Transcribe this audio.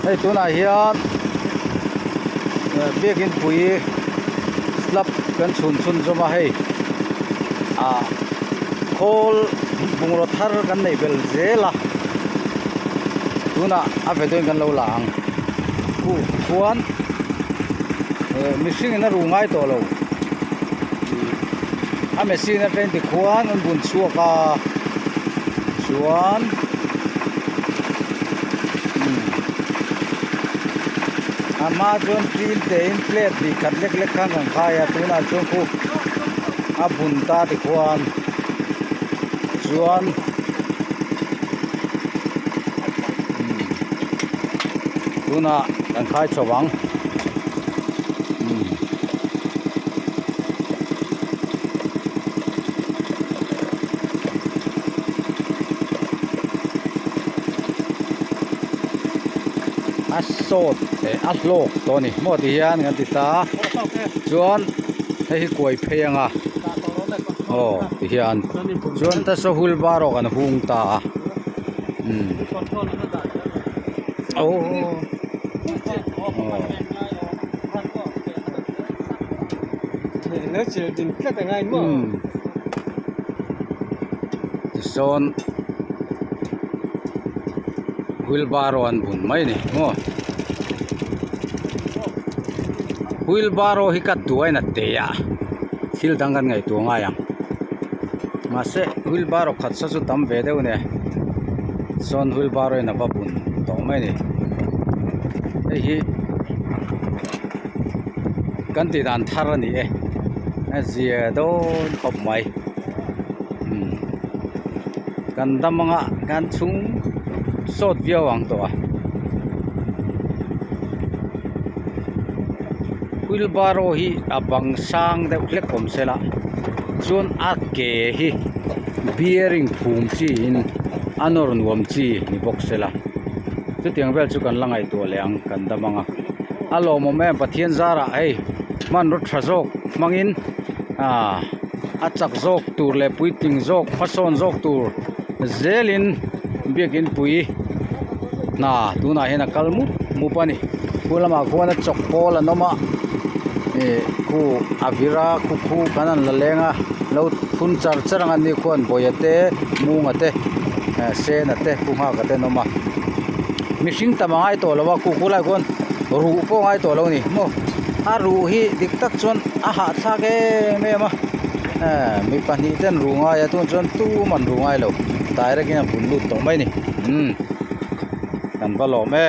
hey tu na hian biakin pui slap kan chun zoma hei khol bungro thar kan nei bel zela tuna a vedoin kan lo lang ku kuan mishing na rungai to lo a machine na train ti kuan an bun chuaka chuan ama chuan pin te in plate di khat lek lek khang kan khaya tuna chuan ku a bun ta ti kuan chuan tuna kan khai chawang asot a hlok to ni mo ti hian ngan ti ta chuan hei koi pheyanga ti hian chuan ta so hul baro kan hung ta nó chỉ định rất là ngay mà son wheelbarrow an bun mai ni mo wheelbarrow hi kat duai na te ya sil dangan ngai tu nga yang ma se wheelbarrow khat sa chu tam ve deu ne son wheelbarrow na ba bun to mai ni hi kan ti dan thar ni zia do khop mai kan damanga kan chung sot viawang to wheelbarrow hi abang sang de klek kom sela chuan a ke hi bearing phum chi in anor nuam chi ni box sela chu tiang vel chu kan langai to leang kan damanga alo mo me pathian zara ei man rut thazok mangin achak zok tur le puiting zok pason zok tur zelin biakin pui na tuna hena kalmu mupani kulama khona chokpol anoma ku avira ku kanan lalenga lo thun charang ani khon boyate mungate senate ku ha kate noma mishing tamangai to lawa ku kulai kon ru po ngai to lo ni mo a ru hi diktak chon a ha thake me ma mi pani ten runga ya tun chon tu man rungai lo direct na bunlut to mai ni kan ba lo me